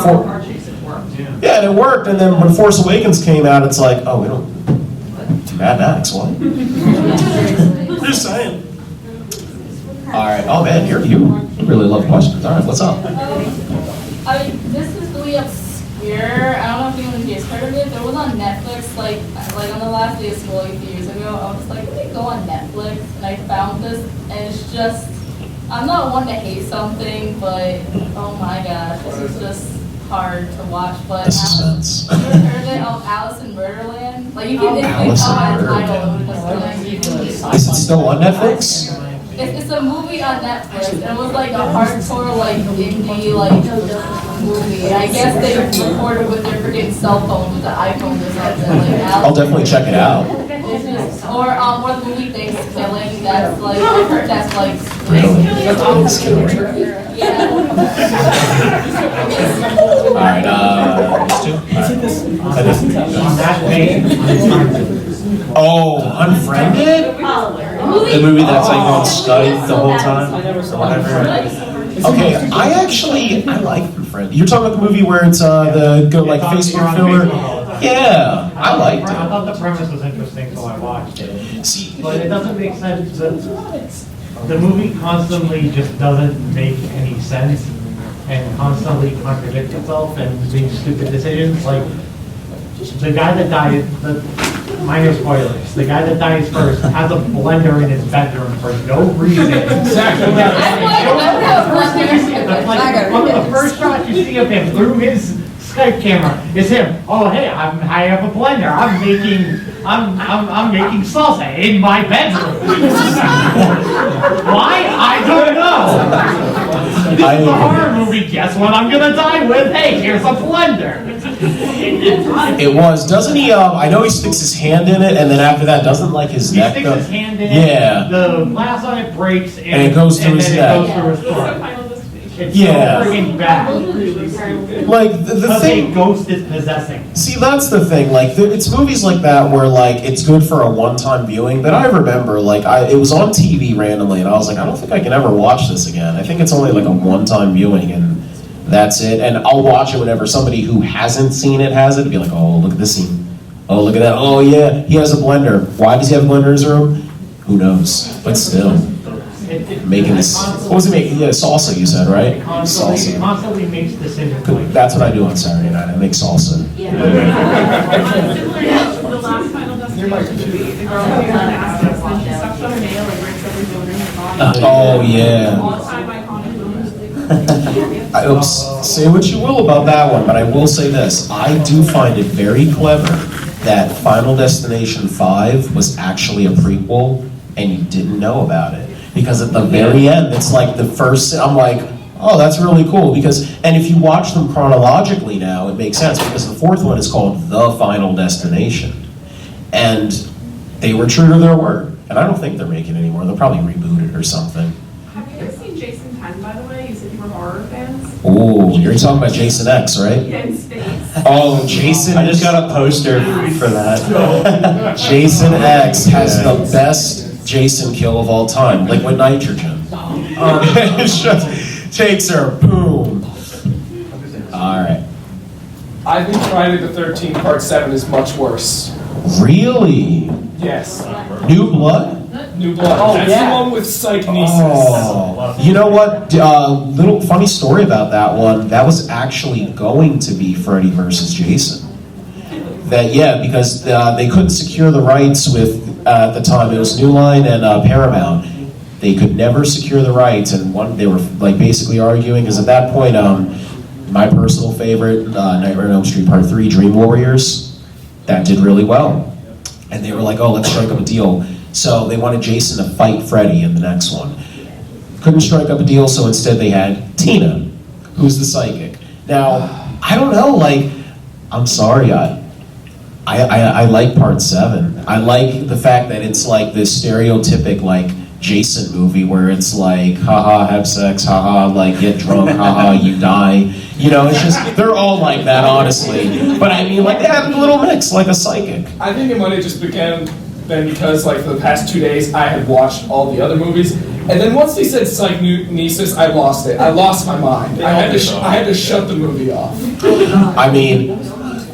yeah, and it worked, and then when Force Awakens came out, it's like, oh, we don't, Mad Max, what? Just saying. All right. Oh man, you really love questions. All right, what's up? I mean, this is really obscure. I don't know if anyone here has heard of it. There was on Netflix, like on the last day of school, like a few years ago. I was like, let me go on Netflix, and I found this, and it's just, I'm not one to hate something, but oh my gosh, this is just hard to watch. But Alice, you ever heard of it? Alice in Murderland? Like you can instantly tell by the title. Is it still on Netflix? It's a movie on Netflix, and it was like a hardcore, like, indie, like, movie. I guess they recorded with their freaking cell phone, with the iPhone or something, like, I'll definitely check it out. It's just, or the movie Thanksgiving, that's like, I heard that's like, yeah. Alright, oh, Unfriended? The movie that's like on Skype the whole time, or whatever. Okay, I like Unfriended. You're talking about the movie where it's the like Facebook filler? Yeah, I liked it. I thought the premise was interesting until I watched it. See, but it doesn't make sense. The movie constantly just doesn't make any sense and constantly contradicts itself and makes stupid decisions. Like the guy that died, minor spoilers. The guy that dies first has a blender in his bedroom for no reason. Exactly. One of the first shots you see of him through his Skype camera is him. Oh hey, I have a blender. I'm making salsa in my bedroom. Why? I don't know. This is a horror movie. Guess what I'm gonna die with? Hey, here's a blender. It was. Doesn't he? I know he sticks his hand in it, and then after that, doesn't like his neck. He sticks his hand in yeah. it. The glass on it breaks, and it goes through his neck. It goes through his throat. It's yeah. so friggin' bad. Like the thing, a ghost is possessing. See, that's the thing. Like, it's movies like that where like it's good for a one-time viewing. But I remember, like, it was on TV randomly, and I was like, I don't think I can ever watch this again. I think it's only like a one-time viewing, and that's it. And I'll watch it whenever somebody who hasn't seen it has it. Be like, oh, look at this scene. Oh, look at that. Oh, yeah, he has a blender. Why does he have a blender in his room? Who knows? But still. Making this, what was he making? Yeah, salsa, you said, right? Salsa. It constantly makes decisions. That's what I do on Saturday night. I make salsa. Yeah. The last Final Destination, the girl who asked us when she sucks on her nail and breaks every bone in her body. Oh, yeah. All-time iconic I, say what you will about that one, but I will say this. I do find it very clever that Final Destination 5 was actually a prequel and you didn't know about it. Because at the very end, it's like the first, I'm like, oh, that's really cool. And if you watch them chronologically now, it makes sense because the fourth one is called The Final Destination. And they were true to their word. And I don't think they're making it anymore. They'll probably reboot it or something. Have you ever seen Jason 10, by the way? You said you were horror fans? Oh, you're talking about Jason X, right? Yeah, in space. Oh, Jason. I just got a poster for that. Jason X has the best Jason kill of all time, liquid nitrogen. It just takes her, boom. Alright. I think Friday the 13th Part 7 is much worse. Really? Yes. New Blood? New Blood. Oh, That's yeah. the one with psychonesis. Oh. You know what? Little funny story about that one. That was actually going to be Freddy versus Jason. Because they couldn't secure the rights with, at the time, it was New Line and Paramount. They could never secure the rights, and they were like basically arguing, because at that point, my personal favorite, Nightmare on Elm Street Part 3, Dream Warriors, that did really well. And they were like, oh, let's strike up a deal. So they wanted Jason to fight Freddy in the next one. Couldn't strike up a deal, so instead they had Tina, who's the psychic. Now, I don't know, like, I'm sorry, I like part 7. I like the fact that it's like this stereotypic, like, Jason movie where it's like, haha, have sex, haha, like, get drunk, haha, you die. You know, it's just, they're all like that, honestly. But I mean, like, they have a little mix, like a psychic. I think it might have just began then because, like, for the past 2 days, I had watched all the other movies. And then once they said psychonesis, I lost it. I lost my mind. I had to shut the movie off. I mean,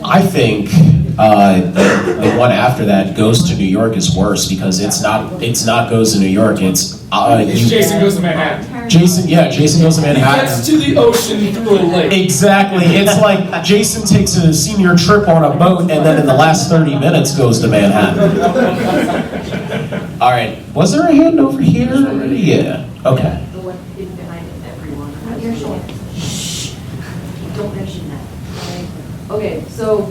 I think the one after that, Goes to New York, is worse because it's not Goes to New York. It's Jason Goes to Manhattan. Jason Goes to Manhattan. He gets to the ocean through a lake. Exactly. It's like Jason takes a senior trip on a boat and then in the last 30 minutes goes to Manhattan. All right. Was there a hand over here? Yeah. Okay. The one hidden behind everyone. Your shoulder. Shh. Don't mention that. Okay, so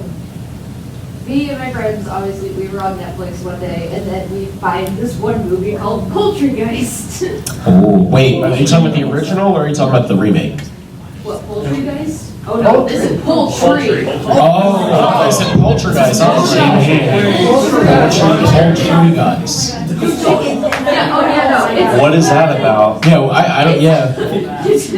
me and my friends, obviously, we were on Netflix one day, and then we find this one movie called Poultrygeist. Oh, wait. Are you talking about the original or are you talking about the remake? What, Poultrygeist? Oh no, this is Poultry. Oh, I said Poultrygeist. Poultrygeist. Yeah, oh yeah, no. What is that about? Yeah, I don't, yeah. It's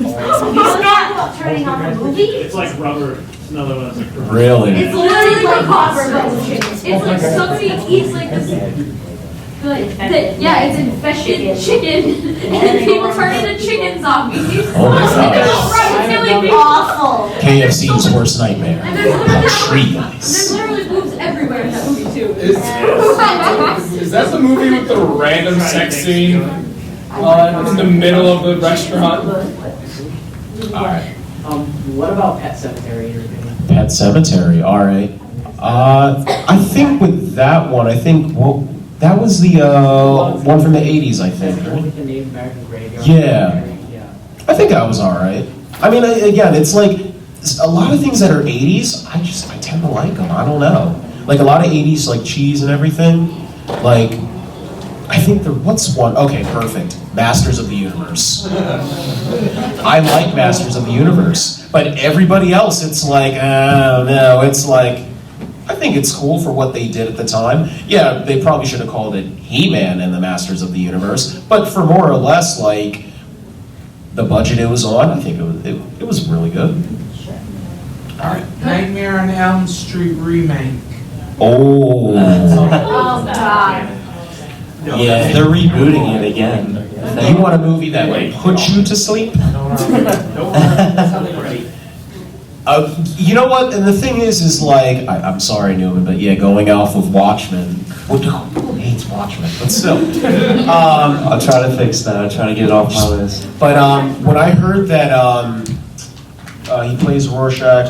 not about turning off a movie. It's like rubber. It's another one that's like rubber. Really? It's literally like copper but chicken. It's like somebody eats like this. It's infected chicken, and then people turn into chicken zombies. Oh my gosh. It's really awful. KFC's worst nightmare. And there's Poultrygeist. literally boobs everywhere in that movie too. Is that the movie with the random sex scene in the middle of the restaurant? Alright. What about Pet Cemetery? Pet Cemetery, alright. I think with that one, that was the one from the 80s, I think. With the Native American graveyard. Yeah. I think that was alright. I mean, again, it's like, a lot of things that are 80s, I tend to like them, I don't know. Like a lot of 80s, like cheese and everything, like, I think what's one? Okay, perfect. Masters of the Universe. I like Masters of the Universe, but everybody else, it's like, no, it's like, I think it's cool for what they did at the time. Yeah, they probably should have called it He-Man and the Masters of the Universe, but for more or less, like, the budget it was on, I think it was really good. All right. Nightmare on Elm Street remake. Oh. Oh god. Yeah, they're rebooting it again. You want a movie that like puts you to sleep? You know what? And the thing is like, I'm sorry, Newman, but yeah, going off of Watchmen. Who hates Watchmen? But still. I'll try to fix that. I'll try to get it off my list. But when I heard that he plays Rorschach,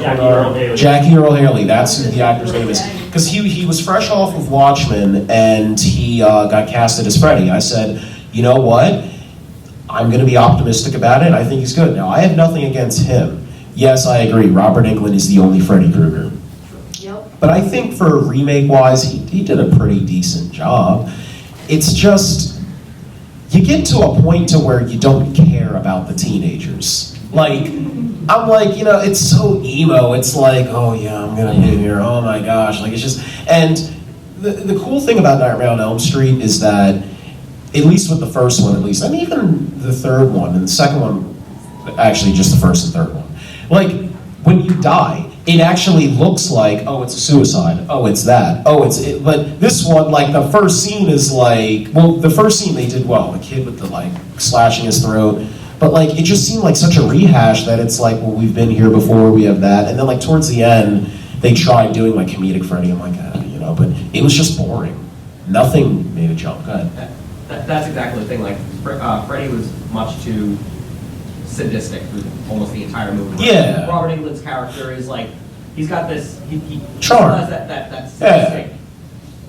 Jackie Earl Haley, that's who the actor's name is. Because he was fresh off of Watchmen and he got casted as Freddy. I said, you know what? I'm going to be optimistic about it. I think he's good. Now, I have nothing against him. Yes, I agree. Robert Englund is the only Freddy Krueger. Yep. But I think for remake-wise, he did a pretty decent job. It's just, you get to a point to where you don't care about the teenagers. Like, I'm like, you know, it's so emo. It's like, oh yeah, I'm gonna be here. Oh my gosh, like it's just. And the cool thing about Nightmare on Elm Street is that, at least with the first one, at least, and even the third one and the second one, actually just the first and third one. Like when you die, it actually looks like, oh, it's a suicide. Oh, it's that. Oh, but this one, like the first scene is like, well, the first scene they did well. The kid with the like slashing his throat. But like, it just seemed like such a rehash that it's like, well, we've been here before, we have that. And then like towards the end, they tried doing like comedic Freddy. I'm like, you know, but it was just boring. Nothing made a jump. Go ahead. That's exactly the thing. Like, Freddy was much too sadistic through almost the entire movie. Yeah. Robert Englund's character is like, he's got this, he charm. has that sadistic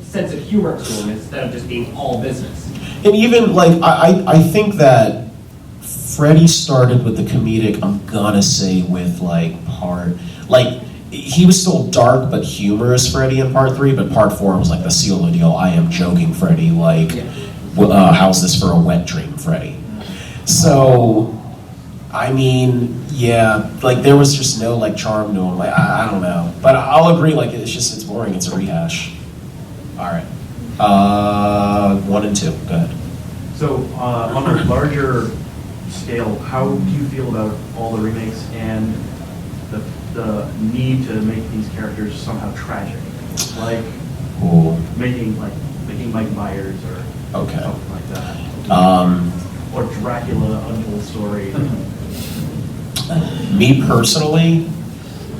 sense of humor to him instead of just being all business. And even like, I think that Freddy started with the comedic, I'm gonna say with like he was still dark but humorous Freddy in part 3, but part 4 was like the seal of the deal, I am joking Freddy, like, how's this for a wet dream Freddy? So, I mean, yeah, like there was just no like charm to him. Like I don't know, but I'll agree. Like it's boring. It's a rehash. All right, 1 and 2. Go ahead. So on a larger scale, how do you feel about all the remakes and the need to make these characters somehow tragic, like making Mike Myers or something like that, or Dracula Untold Story? Me personally,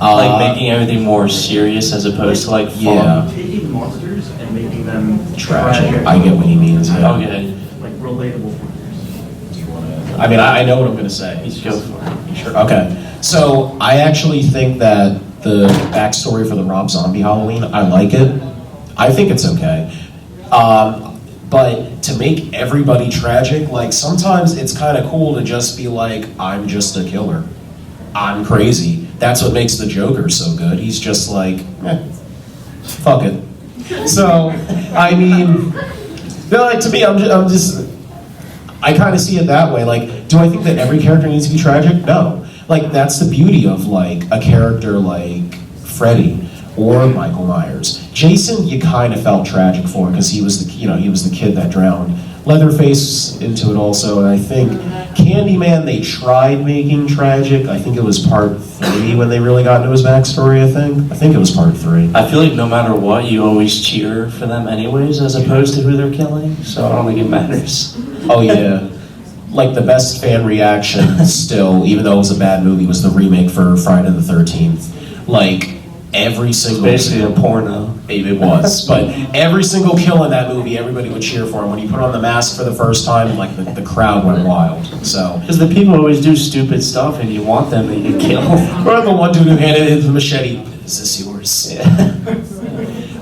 like making everything more serious as opposed to like fun. Yeah. Taking monsters and making them tragic. I get what he means. Yeah. Okay. Like relatable figures. I mean, I know what I'm going to say. Let's go for it. You sure? Okay. So I actually think that the backstory for the Rob Zombie Halloween, I like it. I think it's okay. But to make everybody tragic, like sometimes it's kind of cool to just be like, I'm just a killer. I'm crazy. That's what makes the Joker so good. He's just like, fuck it. So, I mean, like to me, I kind of see it that way. Like, do I think that every character needs to be tragic? No. Like, that's the beauty of like a character like Freddy or Michael Myers. Jason, you kind of felt tragic for because he was the kid that drowned. Leatherface into it also, and I think Candyman they tried making tragic. I think it was part 3 when they really got into his backstory. I think it was part 3. I feel like no matter what, you always cheer for them anyways, as opposed to who they're killing. So I don't think it matters. Oh yeah, like the best fan reaction still, even though it was a bad movie, was the remake for Friday the 13th. Like every single basically a porno. It was, but every single kill in that movie, everybody would cheer for him. When he put on the mask for the first time, like the crowd went wild. So because the people always do stupid stuff, and you want them to get killed. Or the one dude who handed the machete. Is this yours? Yeah.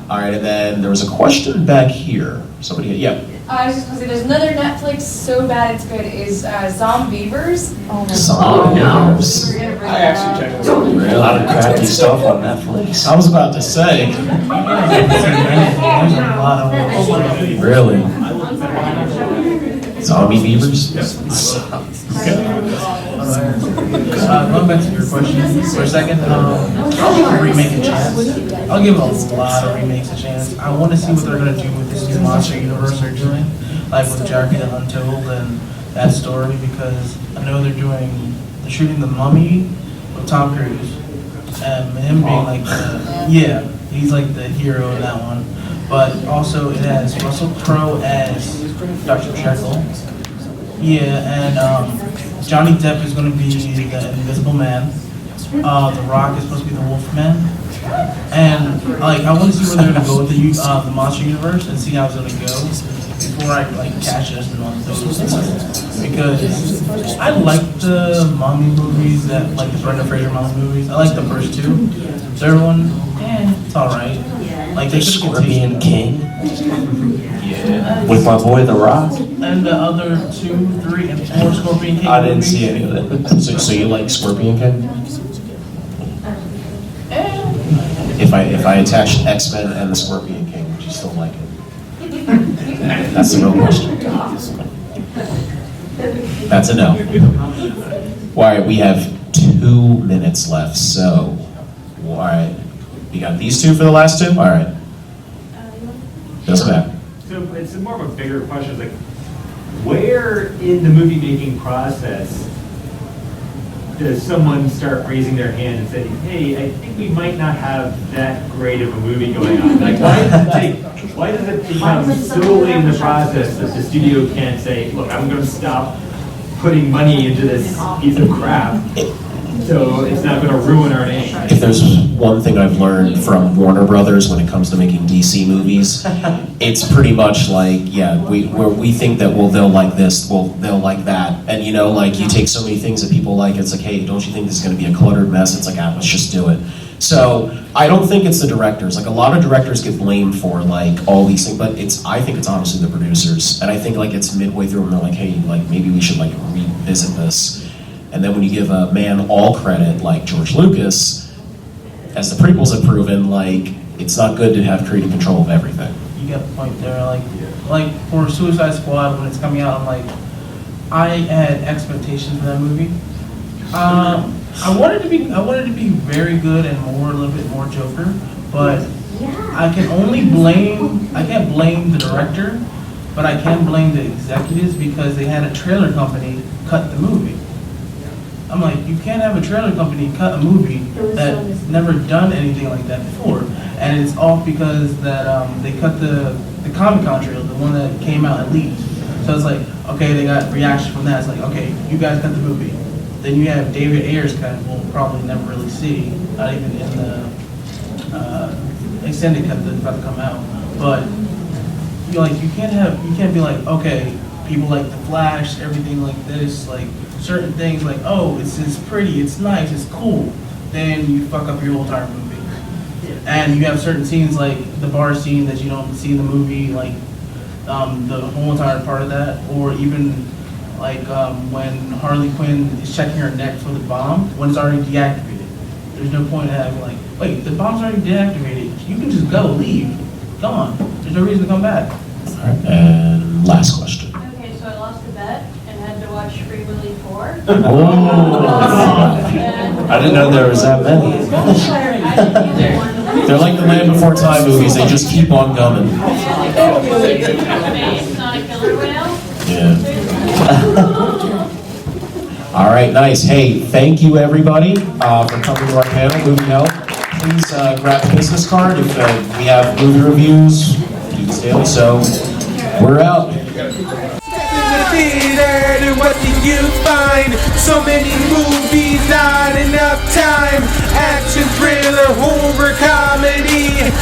All right, and then there was a question back here. Somebody, yeah. I was just gonna say, there's another Netflix so bad it's good is Zombievers. Oh my Zombievers. I actually checked it out. Really? A lot of crappy stuff on Netflix. I was about to say. Really? Zombie beavers? Going back to your question for a second, I'll give a remake a chance. I'll give a lot of remakes a chance. I want to see what they're going to do with this new monster universe they're doing, like with Dracula Untold and that story, because I know they're shooting The Mummy with Tom Cruise, and him being like he's like the hero in that one. But also it has Russell Crowe as Dr. Jekyll. Yeah, and Johnny Depp is going to be the Invisible Man. The Rock is supposed to be the Wolfman. And like, I want to see where they're going to go with the monster universe and see how it's going to go before I like catch this and on those. Because I like the Mummy movies, like the Brendan Fraser Mummy movies. I like the first 2. Third one, it's alright. Like the Scorpion King. Yeah. With my boy The Rock. And the other 2, 3, and 4 Scorpion King I didn't movies. see any of them. So you like Scorpion King? If I attached X-Men and the Scorpion King, would you still like it? That's the real question. That's a no. All right, we have 2 minutes left, so all right. You got these 2 for the last 2? All right. Goes back. So it's more of a bigger question. Like, where in the movie making process does someone start raising their hand and saying, "Hey, I think we might not have that great of a movie going on"? Like, why does it become so late in the process that the studio can't say, "Look, I'm going to stop putting money into this piece of crap, so it's not going to ruin our name"? If there's one thing I've learned from Warner Brothers when it comes to making DC movies, it's pretty much like, we think that, well, they'll like this, well, they'll like that. And, like, you take so many things that people like, it's like, hey, don't you think this is going to be a cluttered mess? It's like, let's just do it. So, I don't think it's the directors. Like, a lot of directors get blamed for, like, all these things, but I think it's honestly the producers. And I think, like, it's midway through and they're like, hey, like, maybe we should, like, revisit this. And then when you give a man all credit, like George Lucas, as the prequels have proven, like, it's not good to have creative control of everything. You got a point there. Like for Suicide Squad, when it's coming out, I had expectations for that movie, I wanted to be very good and a little bit more Joker, but I can't blame the director, but I can blame the executives because they had a trailer company cut the movie. I'm like, you can't have a trailer company cut a movie that never done anything like that before, and it's off because that they cut the Comic-Con trailer, the one that came out and leaked. So it's like, okay, they got reaction from that. It's like, okay, you guys cut the movie. Then you have David Ayer's cut, we'll probably never really see, not even in the extended cut that's about to come out. But you can't be like, okay, people like The Flash, everything like this, like certain things like, oh, it's pretty, it's nice, it's cool. Then you fuck up your whole entire movie. And you have certain scenes like the bar scene that you don't see in the movie, like the whole entire part of that, or even like when Harley Quinn is checking her neck for the bomb when it's already deactivated. There's no point in having like, wait, the bomb's already deactivated. You can just go, leave, gone. There's no reason to come back. All right, and last question. Okay, so I lost a bet and had to watch Free Willy 4. I didn't know there was that many. They're like the Land Before Time movies, they just keep on coming. Yeah. All right, nice. Hey, thank you everybody for coming to our panel, Movie Help. Please grab a business card if we have movie reviews, Geeks Daily, so we're out. Theater, what do you find? So many movies, not enough time. Action, thriller, horror, comedy.